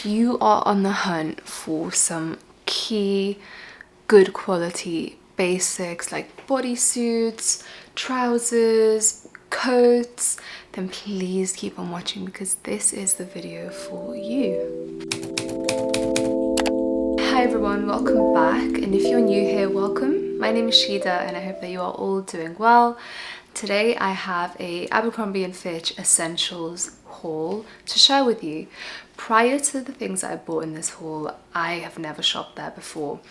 if you are on the hunt for some key good quality basics like bodysuits, trousers, coats, then please keep on watching because this is the video for you. Hi everyone, welcome back, and if you're new here, welcome. My name is Shida and I hope that you are all doing well. Today I have a Abercrombie Fitch essentials haul to share with you. Prior to the things that I bought in this haul, I have never shopped there before.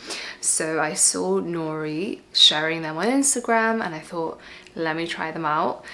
So I saw Nori sharing them on Instagram and I thought, let me try them out.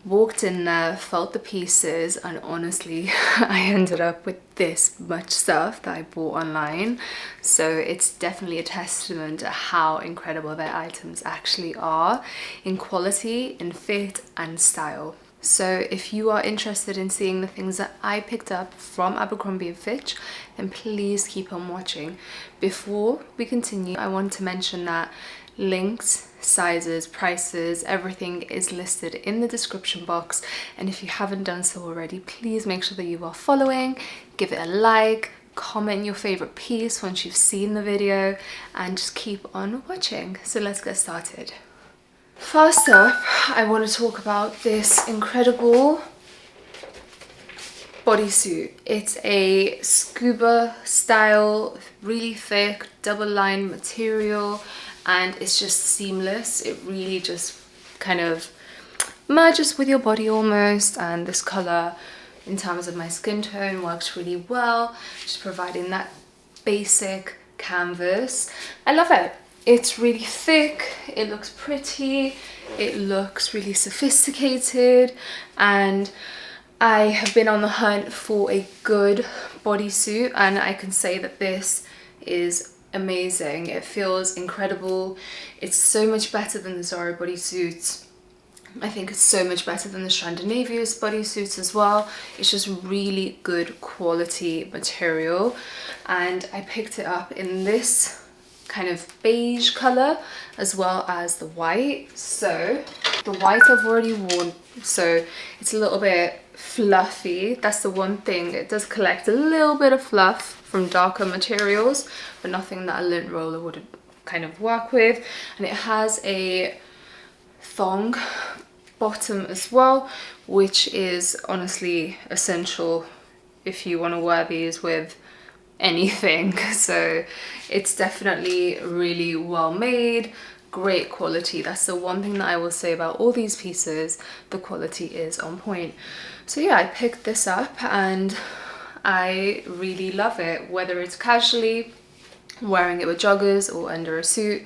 Walked in there, felt the pieces, and honestly I ended up with this much stuff that I bought online. So it's definitely a testament to how incredible their items actually are in quality, in fit and style. So if you are interested in seeing the things that I picked up from Abercrombie Fitch, then please keep on watching. Before we continue, I want to mention that links, sizes, prices, everything is listed in the description box, and if you haven't done so already, please make sure that you are following, give it a like, comment your favorite piece once you've seen the video, and just keep on watching. So let's get started. First up, I want to talk about this incredible bodysuit. It's a scuba style, really thick, double lined material, and it's just seamless. It really just kind of merges with your body almost, and this color in terms of my skin tone works really well, just providing that basic canvas. I love it. It's really thick, it looks pretty, it looks really sophisticated, and I have been on the hunt for a good bodysuit, and I can say that this is amazing. It feels incredible. It's so much better than the Zara bodysuits. I think it's so much better than the Scandinavia's bodysuits as well. It's just really good quality material, and I picked it up in this kind of beige color as well as the white. So the white I've already worn, so it's a little bit fluffy. That's the one thing, it does collect a little bit of fluff from darker materials, but nothing that a lint roller would kind of work with. And it has a thong bottom as well, which is honestly essential if you want to wear these with anything. So it's definitely really well made, great quality. That's the one thing that I will say about all these pieces, the quality is on point. So yeah, I picked this up and I really love it, whether it's casually wearing it with joggers or under a suit,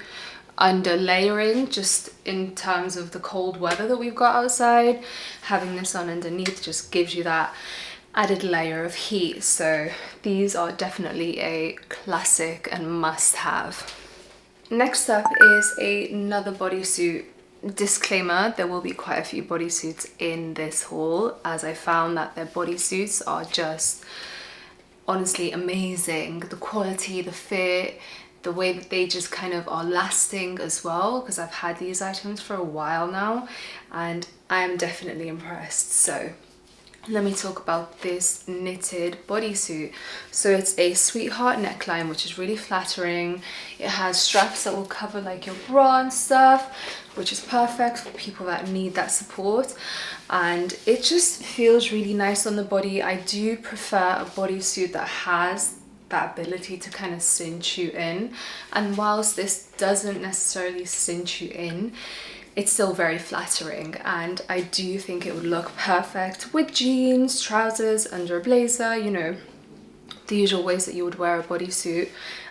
under layering, just in terms of the cold weather that we've got outside. Having this on underneath just gives you that added layer of heat. So these are definitely a classic and must have. Next up is another bodysuit. Disclaimer, there will be quite a few bodysuits in this haul, as I found that their bodysuits are just honestly amazing. The quality, the fit, the way that they just kind of are lasting as well, because I've had these items for a while now and I am definitely impressed. So let me talk about this knitted bodysuit. So it's a sweetheart neckline, which is really flattering. It has straps that will cover like your bra and stuff, which is perfect for people that need that support. And it just feels really nice on the body. I do prefer a bodysuit that has that ability to kind of cinch you in. And whilst this doesn't necessarily cinch you in, it's still very flattering, and I do think it would look perfect with jeans, trousers, under a blazer, you know, the usual ways that you would wear a bodysuit.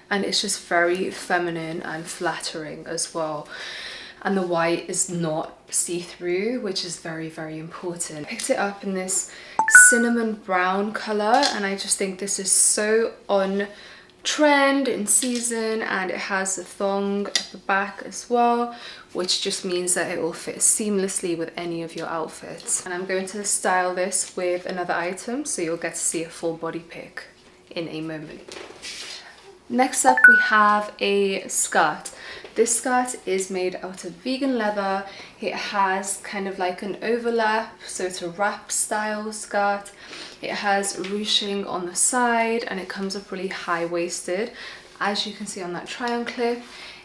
And it's just very feminine and flattering as well. And the white is not see-through, which is very, very important. I picked it up in this cinnamon brown color, and I just think this is so on trend, in season, and it has a thong at the back as well, which just means that it will fit seamlessly with any of your outfits. And I'm going to style this with another item, so you'll get to see a full body pic in a moment. Next up we have a skirt. This skirt is made out of vegan leather. It has kind of like an overlap, so it's a wrap style skirt. It has ruching on the side and it comes up really high-waisted. As you can see on that try on clip,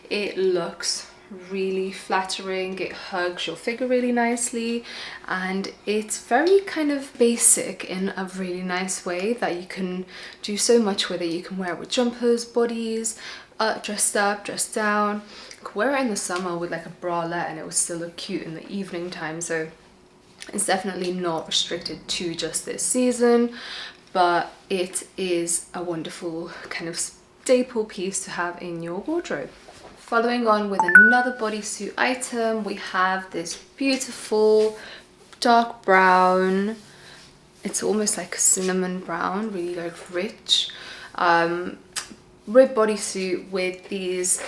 it looks really flattering. It hugs your figure really nicely, and it's very kind of basic in a really nice way that you can do so much with it. You can wear it with jumpers, bodies, dressed up, dressed down. You can wear it in the summer with like a bralette and it will still look cute in the evening time. So it's definitely not restricted to just this season, but it is a wonderful kind of staple piece to have in your wardrobe. Following on with another bodysuit item, we have this beautiful dark brown, it's almost like a cinnamon brown, really like rich, rib bodysuit with these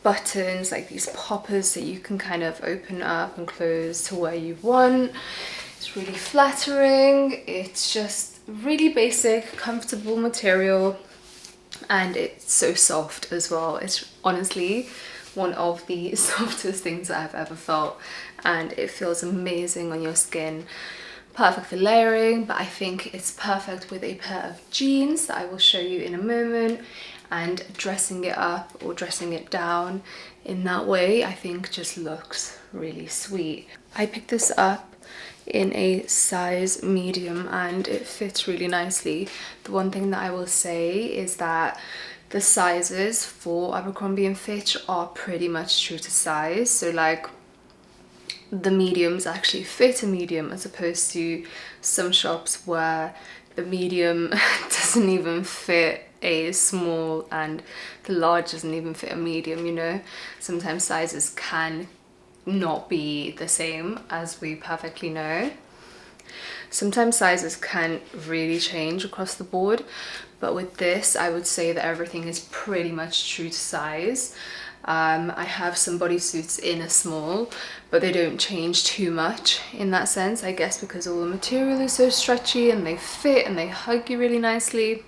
buttons, like these poppers that you can kind of open up and close to where you want. It's really flattering. It's just really basic, comfortable material, and it's so soft as well. It's honestly one of the softest things that I've ever felt, and it feels amazing on your skin. Perfect for layering, but I think it's perfect with a pair of jeans that I will show you in a moment, and dressing it up or dressing it down in that way I think just looks really sweet. I picked this up in a size medium and it fits really nicely. The one thing that I will say is that the sizes for Abercrombie & Fitch are pretty much true to size. So like the mediums actually fit a medium, as opposed to some shops where the medium doesn't even fit a small and the large doesn't even fit a medium, you know. Sometimes sizes can not be the same, as we perfectly know. Sometimes sizes can really change across the board, but with this I would say that everything is pretty much true to size. I have some bodysuits in a small, but they don't change too much in that sense, I guess because all the material is so stretchy and they fit and they hug you really nicely.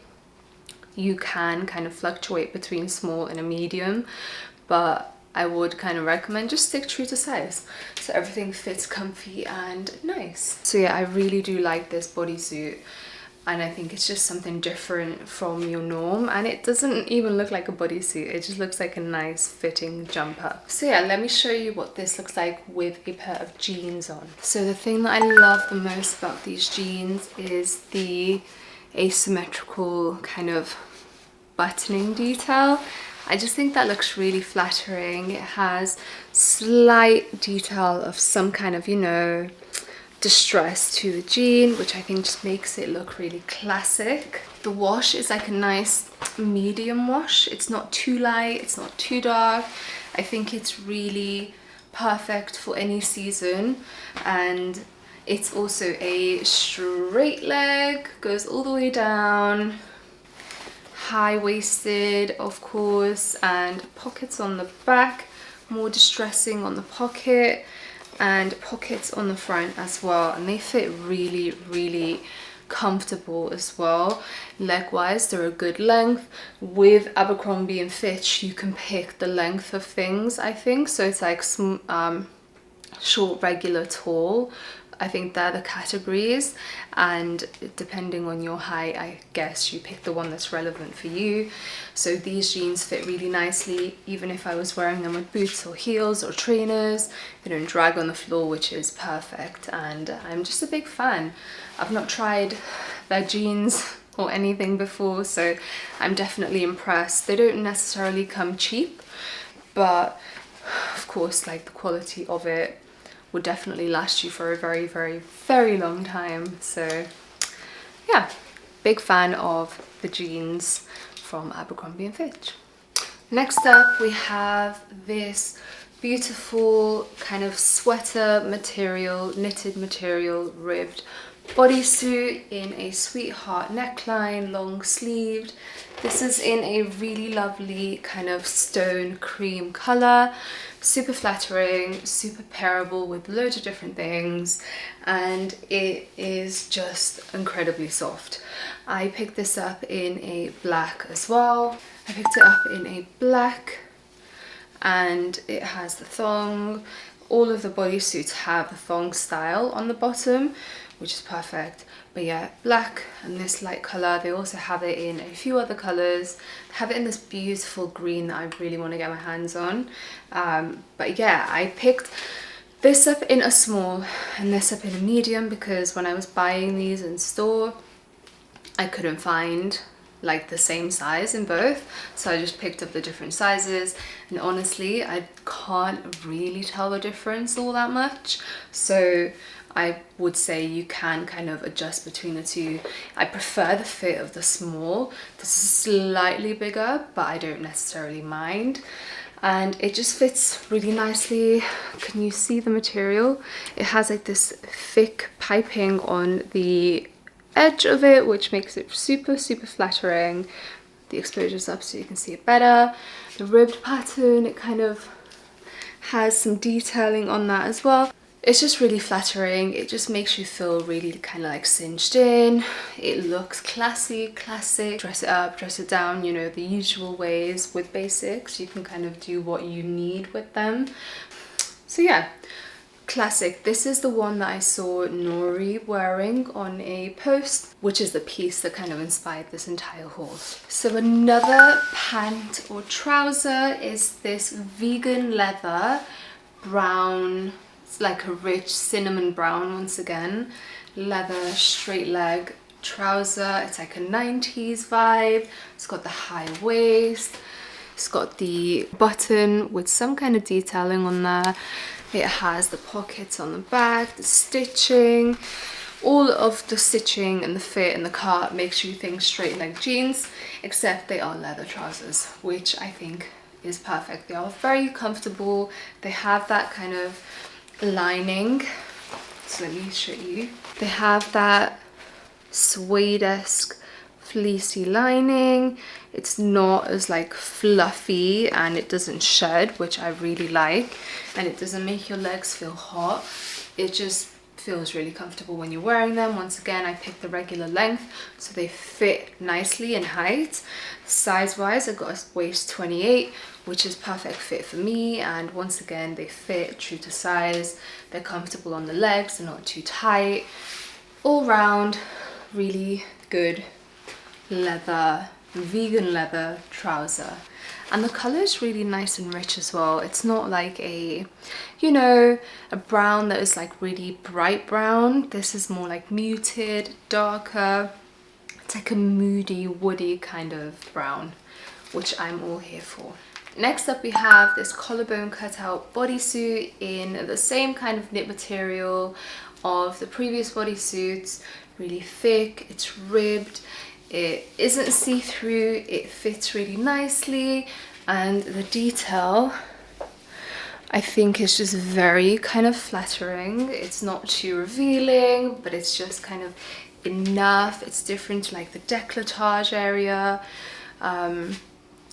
You can kind of fluctuate between small and a medium, but I would kind of recommend just stick true to size so everything fits comfy and nice. So yeah, I really do like this bodysuit, and I think it's just something different from your norm, and it doesn't even look like a bodysuit, it just looks like a nice fitting jumper. So yeah, let me show you what this looks like with a pair of jeans on. So the thing that I love the most about these jeans is the asymmetrical kind of buttoning detail. I just think that looks really flattering. It has slight detail of some kind of, you know, distress to the jean, which I think just makes it look really classic. The wash is like a nice medium wash. It's not too light, it's not too dark. I think it's really perfect for any season, and it's also a straight leg, goes all the way down, high-waisted of course, and pockets on the back, more distressing on the pocket, and pockets on the front as well, and they fit really, really comfortable as well. Leg wise, they're a good length. With Abercrombie & Fitch you can pick the length of things, I think, so it's like short, regular, tall. I think they're the categories, and depending on your height, I guess you pick the one that's relevant for you. So these jeans fit really nicely, even if I was wearing them with boots or heels or trainers. They don't drag on the floor, which is perfect, and I'm just a big fan. I've not tried their jeans or anything before, so I'm definitely impressed. They don't necessarily come cheap, but of course, like, the quality of it would definitely last you for a very, very, very long time. So yeah, big fan of the jeans from Abercrombie & Fitch. Next up, we have this beautiful kind of sweater material, knitted material, ribbed bodysuit in a sweetheart neckline, long sleeved. This is in a really lovely kind of stone cream color, super flattering, super pairable with loads of different things, and it is just incredibly soft. I picked this up in a black as well. I picked it up in a black, and it has the thong. All of the bodysuits have the thong style on the bottom, which is perfect. But yeah, black and this light color. They also have it in a few other colors. They have it in this beautiful green that I really want to get my hands on. But yeah, I picked this up in a small and this up in a medium because when I was buying these in store, I couldn't find like the same size in both, so I just picked up the different sizes, and honestly I can't really tell the difference all that much, so I would say you can kind of adjust between the two. I prefer the fit of the small. This is slightly bigger, but I don't necessarily mind, and it just fits really nicely. Can you see the material? It has like this thick piping on the edge of it, which makes it super flattering. The exposure's up so you can see it better. The ribbed pattern, it kind of has some detailing on that as well. It's just really flattering. It just makes you feel really kind of like cinched in. It looks classy, classic. Dress it up, dress it down, you know, the usual ways with basics. You can kind of do what you need with them. So yeah, classic. This is the one that I saw Nori wearing on a post, which is the piece that kind of inspired this entire haul. So another pant or trouser is this vegan leather brown. It's like a rich cinnamon brown once again. Leather straight leg trouser. It's like a 90s vibe. It's got the high waist. It's got the button with some kind of detailing on there. It has the pockets on the back, the stitching. All of the stitching and the fit and the cut makes you think straight leg jeans, except they are leather trousers, which I think is perfect. They are very comfortable. They have that kind of lining. So let me show you. They have that suede-esque fleecy lining. It's not as like fluffy and it doesn't shed, which I really like, and it doesn't make your legs feel hot. It just feels really comfortable when you're wearing them. Once again, I picked the regular length so they fit nicely in height. Size wise, I got a waist 28, which is perfect fit for me, and once again they fit true to size. They're comfortable on the legs, they're not too tight. All round really good leather, vegan leather trouser, and the color is really nice and rich as well. It's not like a, you know, a brown that is like really bright brown. This is more like muted, darker. It's like a moody, woody kind of brown, which I'm all here for. Next up we have this collarbone cutout bodysuit in the same kind of knit material of the previous bodysuits. Really thick, it's ribbed. It isn't see-through, it fits really nicely, and the detail I think is just very kind of flattering. It's not too revealing, but it's just kind of enough. It's different to like the décolletage area,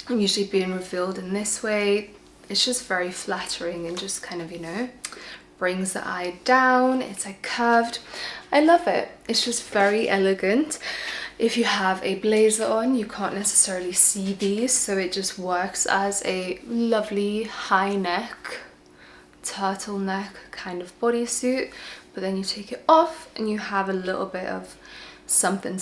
usually being revealed in this way. It's just very flattering and just kind of, you know, brings the eye down. It's like curved. I love it. It's just very elegant. If you have a blazer on, you can't necessarily see these, so it just works as a lovely high neck, turtleneck kind of bodysuit. But then you take it off and you have a little bit of something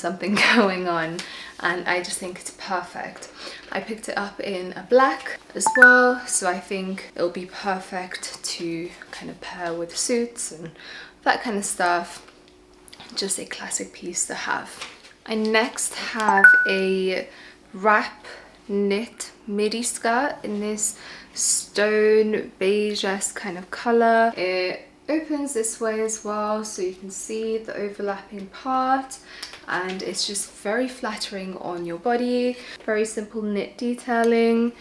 going on, and I just think it's perfect. I picked it up in a black as well, so I think it'll be perfect to kind of pair with suits and that kind of stuff. Just a classic piece to have. I next have a wrap knit midi skirt in this stone beige-esque kind of color. It opens this way as well, so you can see the overlapping part, and it's just very flattering on your body. Very simple knit detailing,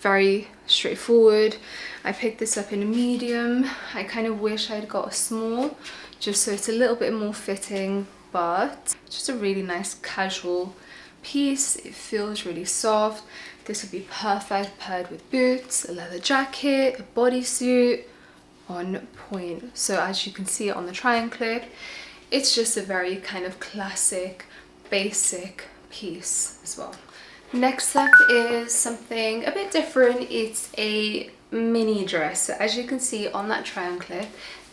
very straightforward. I picked this up in a medium. I kind of wish I'd got a small, just so it's a little bit more fitting, but just a really nice casual piece. It feels really soft. This would be perfect paired with boots, a leather jacket, a bodysuit. On point. So as you can see on the try-on clip, it's just a very kind of classic, basic piece as well. Next up is something a bit different. It's a mini dress. So as you can see on that try-on clip,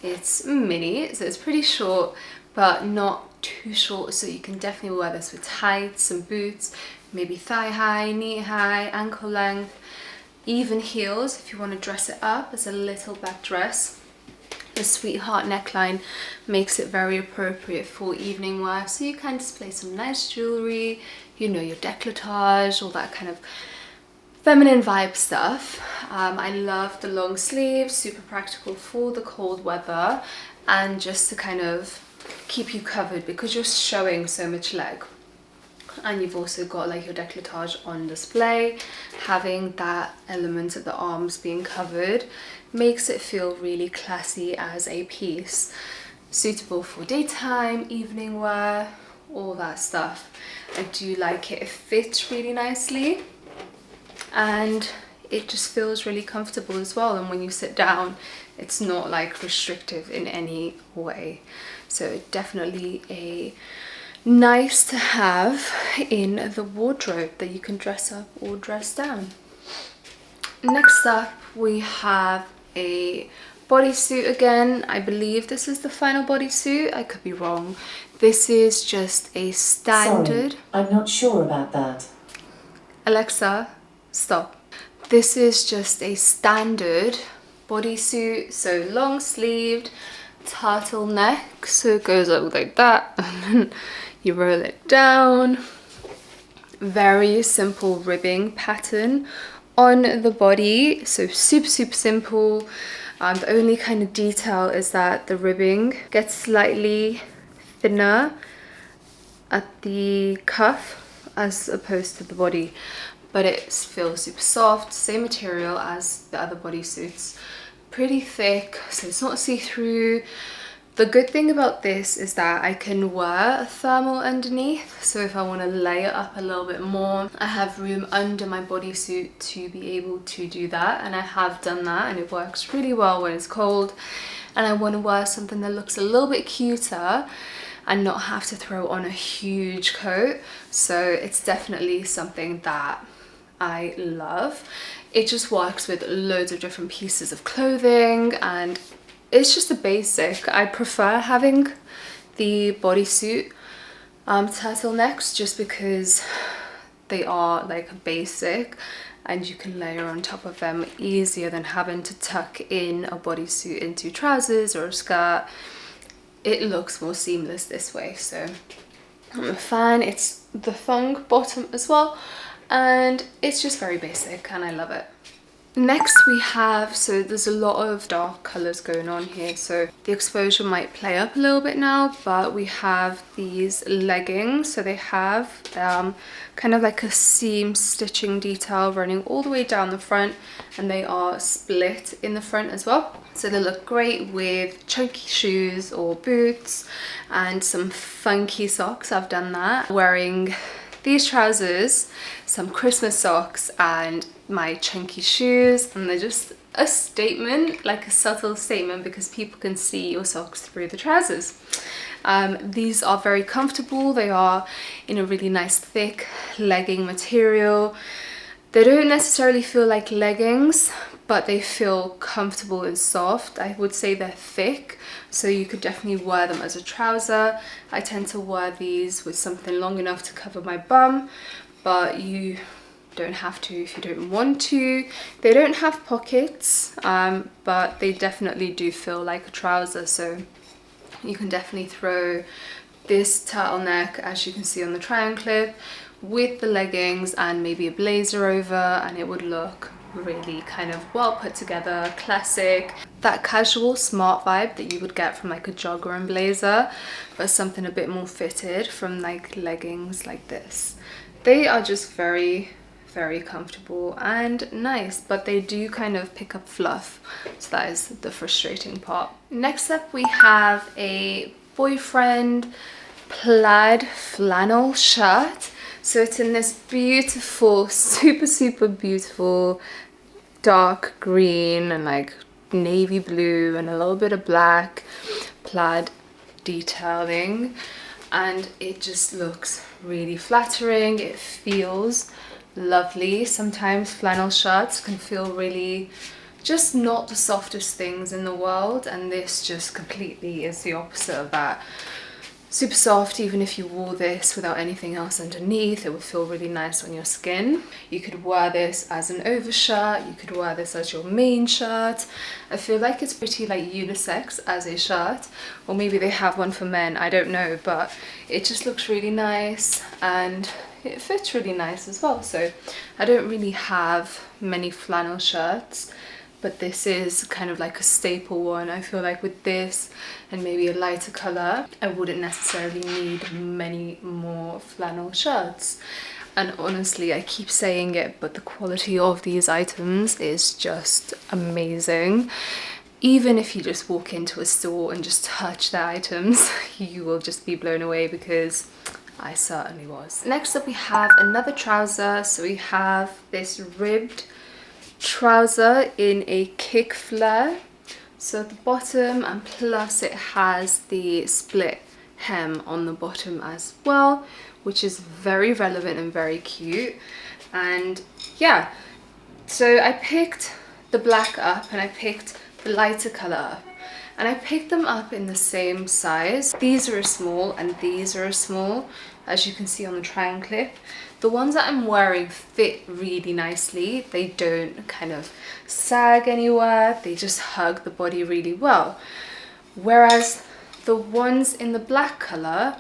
it's mini, so it's pretty short, but not too short, so you can definitely wear this with tights, some boots, maybe thigh high, knee high, ankle length, even heels if you want to dress it up as a little black dress. The sweetheart neckline makes it very appropriate for evening wear, so you can display some nice jewelry, you know, your décolletage, all that kind of feminine vibe stuff. I love the long sleeves, super practical for the cold weather and just to kind of keep you covered because you're showing so much leg. And you've also got like your décolletage on display. Having that element of the arms being covered makes it feel really classy as a piece. Suitable for daytime, evening wear, all that stuff. I do like it. It fits really nicely and it just feels really comfortable as well. And when you sit down, it's not like restrictive in any way. So definitely a nice to have in the wardrobe that you can dress up or dress down. Next up we have a bodysuit again. I believe this is the Flannel bodysuit. I could be wrong. This is just a standard. Sorry, I'm not sure about that. Alexa, stop. This is just a standard bodysuit, so long sleeved, turtleneck, so it goes up like that and then you roll it down. Very simple ribbing pattern on the body, so super simple. The only kind of detail is that the ribbing gets slightly thinner at the cuff as opposed to the body, but it feels super soft, same material as the other bodysuits, pretty thick, so it's not see-through. The good thing about this is that I can wear a thermal underneath, so if I want to layer up a little bit more, I have room under my bodysuit to be able to do that, and I have done that and it works really well when it's cold and I want to wear something that looks a little bit cuter and not have to throw on a huge coat. So it's definitely something that I love. It just works with loads of different pieces of clothing and it's just a basic. I prefer having the bodysuit turtlenecks just because they are like a basic and you can layer on top of them easier than having to tuck in a bodysuit into trousers or a skirt. It looks more seamless this way, so I'm a fan. It's the thong bottom as well and it's just very basic and I love it. Next we have, so there's a lot of dark colours going on here, so the exposure might play up a little bit now, but we have these leggings. So they have kind of like a seam stitching detail running all the way down the front and they are split in the front as well. So they look great with chunky shoes or boots and some funky socks. I've done that. Wearing these trousers, some Christmas socks and my chunky shoes, and they're just a statement, like a subtle statement, because people can see your socks through the trousers. These are very comfortable. They are in a really nice thick legging material. They don't necessarily feel like leggings, but they feel comfortable and soft. I would say they're thick, so you could definitely wear them as a trouser. I tend to wear these with something long enough to cover my bum, but you don't have to if you don't want to. They don't have pockets, but they definitely do feel like a trouser, so you can definitely throw this turtleneck, as you can see on the try-on clip, with the leggings and maybe a blazer over, and it would look really kind of well put together, classic, that casual smart vibe that you would get from like a jogger and blazer, but something a bit more fitted from like leggings like this. They are just very comfortable and nice, but they do kind of pick up fluff, so that is the frustrating part. Next up we have a boyfriend plaid flannel shirt. So it's in this beautiful, super beautiful dark green and like navy blue and a little bit of black plaid detailing, and it just looks really flattering. It feels lovely. Sometimes flannel shirts can feel really just not the softest things in the world, and this just completely is the opposite of that. Super soft. Even if you wore this without anything else underneath, it would feel really nice on your skin. You could wear this as an overshirt, you could wear this as your main shirt. I feel like it's pretty like unisex as a shirt, or maybe they have one for men, I don't know, but it just looks really nice and it fits really nice as well. So I don't really have many flannel shirts, but this is kind of like a staple one. I feel like with this and maybe a lighter color, I wouldn't necessarily need many more flannel shirts. And honestly, I keep saying it, but the quality of these items is just amazing. Even if you just walk into a store and just touch the items, you will just be blown away, because I certainly was. Next up we have another trouser. So we have this ribbed trouser in a kick flare, so at the bottom, and plus it has the split hem on the bottom as well, which is very relevant and very cute. And yeah, so I picked the black up and I picked the lighter color up, and I picked them up in the same size. These are a small and these are a small, as you can see on the triangle clip. The ones that I'm wearing fit really nicely. They don't kind of sag anywhere. They just hug the body really well. Whereas the ones in the black color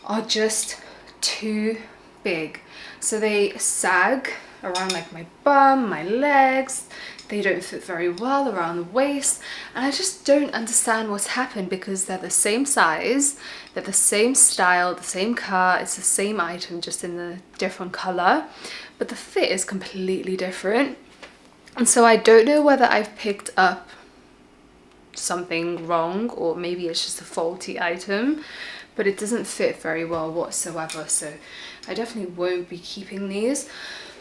are just too big. So they sag around like my bum, my legs. They don't fit very well around the waist, and I just don't understand what's happened, because they're the same size, they're the same style, the same cut, it's the same item just in a different color, but the fit is completely different. And so I don't know whether I've picked up something wrong, or maybe it's just a faulty item, but it doesn't fit very well whatsoever, so I definitely won't be keeping these.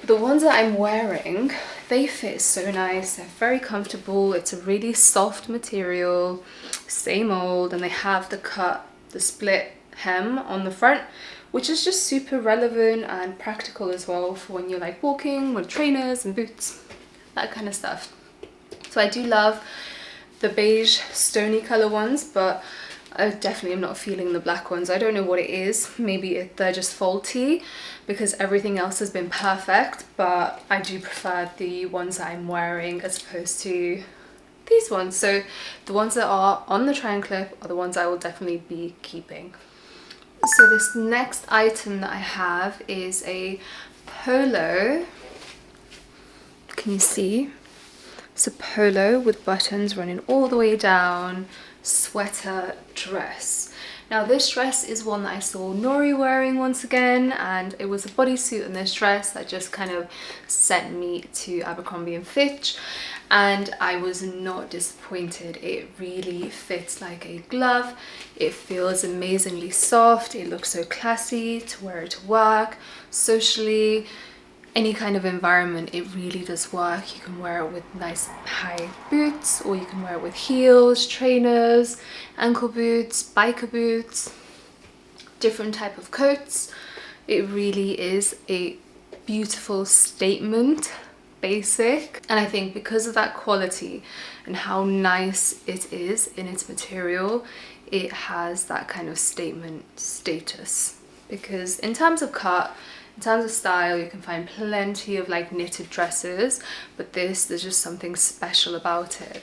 The ones that I'm wearing, they fit so nice, they're very comfortable, it's a really soft material, same old, and they have the split hem on the front, which is just super relevant and practical as well for when you're like walking with trainers and boots, that kind of stuff. So I do love the beige stony color ones, but I definitely am not feeling the black ones. I don't know what it is. Maybe they're just faulty, because everything else has been perfect, but I do prefer the ones that I'm wearing as opposed to these ones. So the ones that are on the triangle clip are the ones I will definitely be keeping. So this next item that I have is a polo. Can you see? It's a polo with buttons running all the way down, sweater dress. Now this dress is one that I saw Nori wearing once again, and it was a bodysuit in this dress that just kind of sent me to Abercrombie and Fitch, and I was not disappointed. It really fits like a glove. It feels amazingly soft. It looks so classy to wear it to work, socially, any kind of environment. It really does work. You can wear it with nice high boots, or you can wear it with heels, trainers, ankle boots, biker boots, different type of coats. It really is a beautiful statement basic, and I think because of that quality and how nice it is in its material, it has that kind of statement status. Because in terms of cut, in terms of style, you can find plenty of like knitted dresses, but there's just something special about it.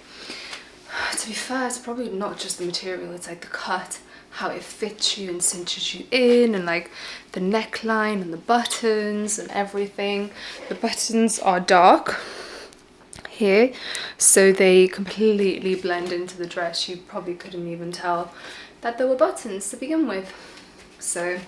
To be fair, it's probably not just the material, it's like the cut, how it fits you and cinches you in, and like the neckline and the buttons and everything. The buttons are dark here, so they completely blend into the dress. You probably couldn't even tell that there were buttons to begin with. So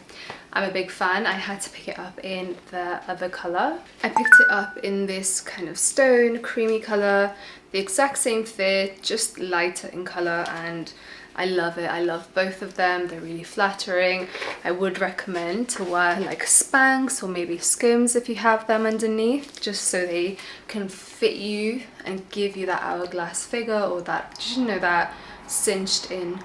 I'm a big fan. I had to pick it up in the other color. I picked it up in this kind of stone creamy color, the exact same fit, just lighter in color, and I love it. I love both of them. They're really flattering. I would recommend to wear like Spanx or maybe Skims if you have them underneath, just so they can fit you and give you that hourglass figure, or that, you know, that cinched in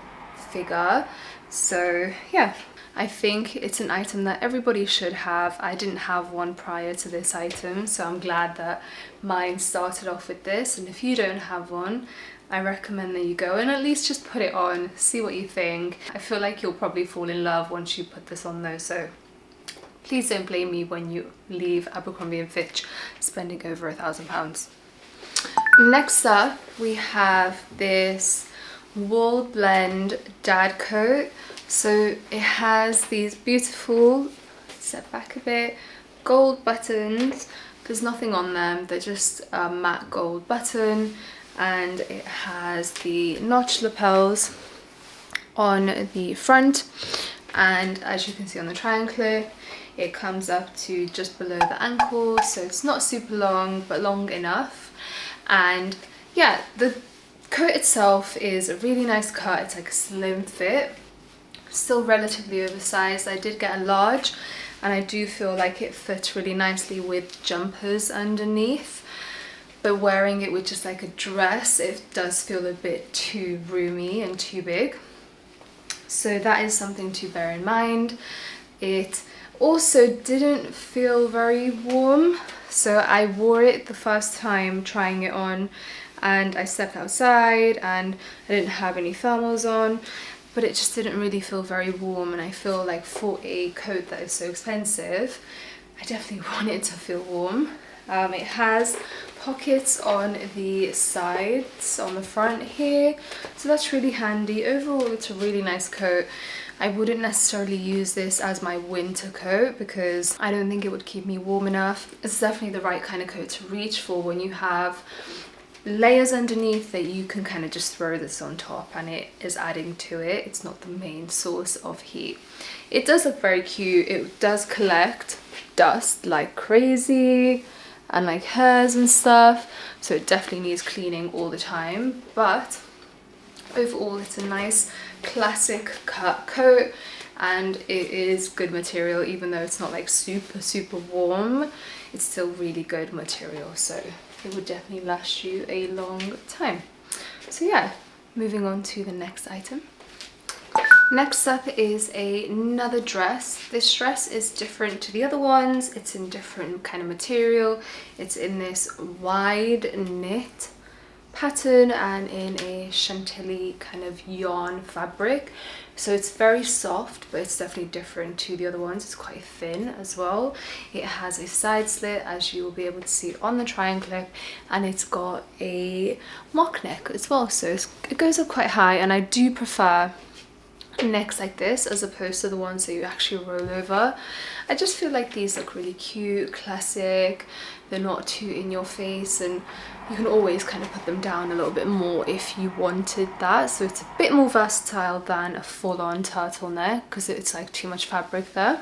figure. So yeah, I think it's an item that everybody should have. I didn't have one prior to this item, so I'm glad that mine started off with this. And if you don't have one, I recommend that you go and at least just put it on, see what you think. I feel like you'll probably fall in love once you put this on though, so please don't blame me when you leave Abercrombie & Fitch spending over £1,000. Next up, we have this wool blend dad coat. So it has these beautiful, step back a bit, gold buttons. There's nothing on them, they're just a matte gold button, and it has the notch lapels on the front, and as you can see on the triangle, it comes up to just below the ankle, so it's not super long but long enough. And yeah, the coat itself is a really nice cut. It's like a slim fit, still relatively oversized. I did get a large, and I do feel like it fits really nicely with jumpers underneath, but wearing it with just like a dress, it does feel a bit too roomy and too big. So that is something to bear in mind. It also didn't feel very warm, so I wore it the first time trying it on, and I stepped outside and I didn't have any thermals on, but it just didn't really feel very warm. And I feel like for a coat that is so expensive, I definitely want it to feel warm. It has pockets on the sides, on the front here, so that's really handy. Overall, it's a really nice coat. I wouldn't necessarily use this as my winter coat because I don't think it would keep me warm enough. It's definitely the right kind of coat to reach for when you have layers underneath that you can kind of just throw this on top and it is adding to it. It's not the main source of heat. It does look very cute. It does collect dust like crazy and like hairs and stuff, so it definitely needs cleaning all the time, but overall it's a nice classic cut coat and it is good material. Even though it's not like super warm, it's still really good material, so it would definitely last you a long time. So yeah, moving on to the next item. Next up is another dress. This dress is different to the other ones. It's in different kind of material. It's in this wide knit pattern and in a chantilly kind of yarn fabric. So it's very soft, but it's definitely different to the other ones. It's quite thin as well. It has a side slit, as you will be able to see on the triangle clip, and it's got a mock neck as well, so it goes up quite high, and I do prefer necks like this as opposed to the ones that you actually roll over. I just feel like these look really cute, classic. They're not too in your face, and you can always kind of put them down a little bit more if you wanted that. So it's a bit more versatile than a full-on turtleneck because it's like too much fabric there.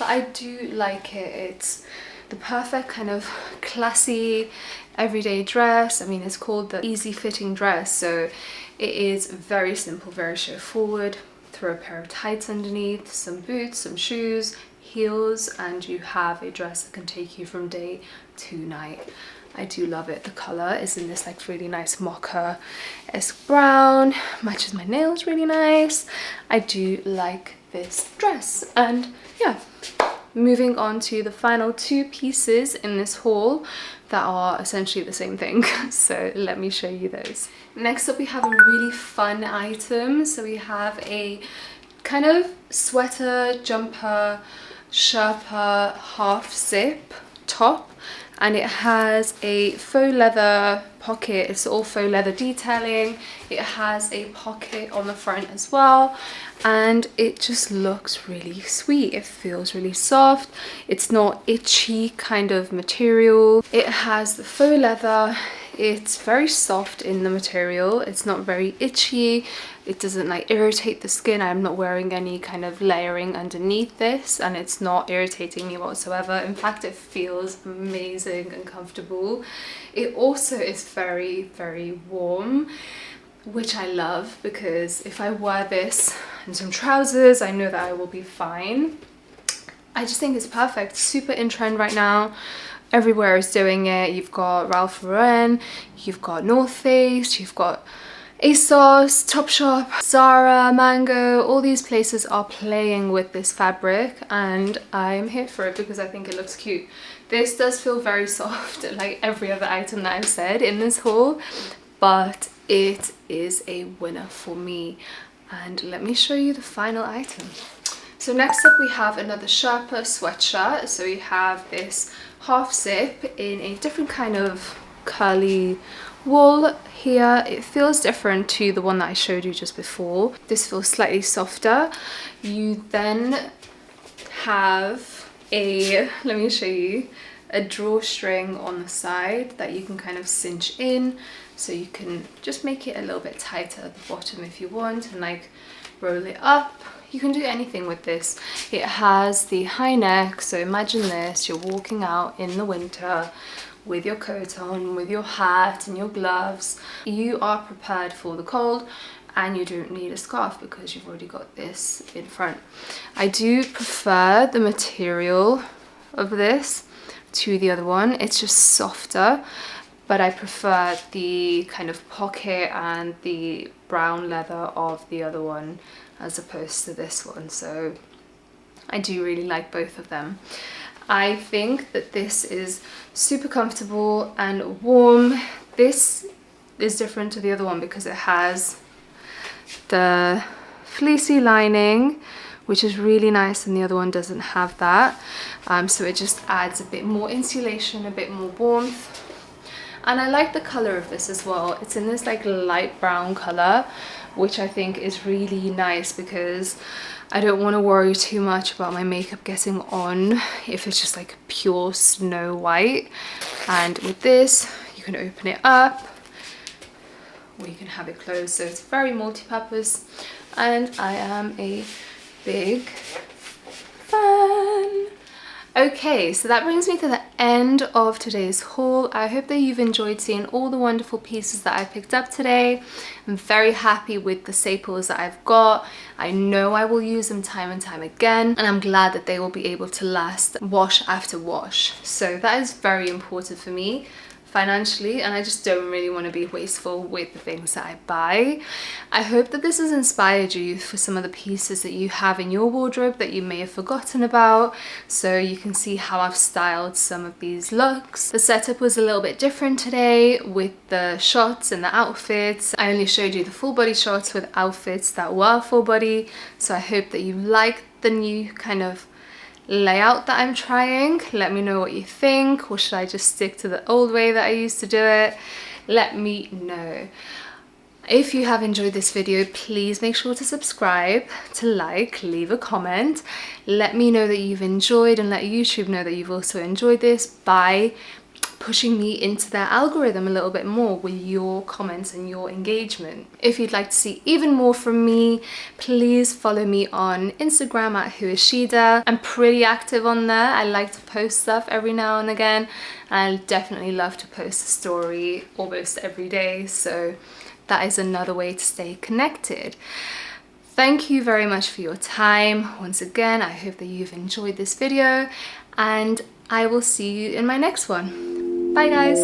But I do like it. It's the perfect kind of classy everyday dress. I mean, it's called the easy fitting dress, so it is very simple, very straightforward. Throw a pair of tights underneath, some boots, some shoes, heels, and you have a dress that can take you from day to night. I do love it. The colour is in this like really nice mocha-esque brown, matches my nails really nice. I do like this dress. And yeah, moving on to the final two pieces in this haul that are essentially the same thing, so let me show you those. Next up, we have a really fun item. So we have a kind of sweater, jumper, Sherpa half zip top, and it has a faux leather pocket. It's all faux leather detailing. It has a pocket on the front as well, and it just looks really sweet. It feels really soft. It's not itchy kind of material. It has the faux leather. It's very soft in the material. It's not very itchy. It doesn't like irritate the skin. I'm not wearing any kind of layering underneath this, and it's not irritating me whatsoever. In fact, it feels amazing and comfortable. It also is very warm, which I love, because if I wear this and some trousers, I know that I will be fine. I just think it's perfect. Super in trend right now. Everywhere is doing it. You've got Ralph Lauren, you've got North Face, you've got ASOS, Topshop, Zara, Mango, all these places are playing with this fabric and I'm here for it because I think it looks cute. This does feel very soft, like every other item that I've said in this haul, but it is a winner for me. And let me show you the final item. So next up we have another Sherpa sweatshirt. So we have this half zip in a different kind of curly wool here. It feels different to the one that I showed you just before. This feels slightly softer. You then have let me show you, a drawstring on the side that you can kind of cinch in, so you can just make it a little bit tighter at the bottom if you want and like roll it up. You can do anything with this. It has the high neck, so imagine this, you're walking out in the winter with your coat on, with your hat and your gloves. You are prepared for the cold and you don't need a scarf because you've already got this in front. I do prefer the material of this to the other one. It's just softer, but I prefer the kind of pocket and the brown leather of the other one as opposed to this one. So I do really like both of them. I think that this is super comfortable and warm. This is different to the other one because it has the fleecy lining, which is really nice, and the other one doesn't have that. So it just adds a bit more insulation, a bit more warmth. And I like the color of this as well. It's in this like light brown color, which I think is really nice because I don't want to worry too much about my makeup getting on if it's just like pure snow white. And with this, you can open it up or you can have it closed, so it's very multi-purpose, and I am a big fan. Okay, so that brings me to the end of today's haul. I hope that you've enjoyed seeing all the wonderful pieces that I picked up today. I'm very happy with the staples that I've got. I know I will use them time and time again, and I'm glad that they will be able to last wash after wash. So that is very important for me financially, and I just don't really want to be wasteful with the things that I buy. I hope that this has inspired you for some of the pieces that you have in your wardrobe that you may have forgotten about, so you can see how I've styled some of these looks. The setup was a little bit different today with the shots and the outfits. I only showed you the full body shots with outfits that were full body, so I hope that you like the new kind of layout that I'm trying. Let me know what you think, or should I just stick to the old way that I used to do it? Let me know. If you have enjoyed this video, please make sure to subscribe, to like, leave a comment. Let me know that you've enjoyed, and let YouTube know that you've also enjoyed this by pushing me into their algorithm a little bit more with your comments and your engagement. If you'd like to see even more from me, please follow me on Instagram at whoisshida. I'm pretty active on there. I like to post stuff every now and again. I definitely love to post a story almost every day, so that is another way to stay connected. Thank you very much for your time. Once again, I hope that you've enjoyed this video, and I will see you in my next one. Bye guys!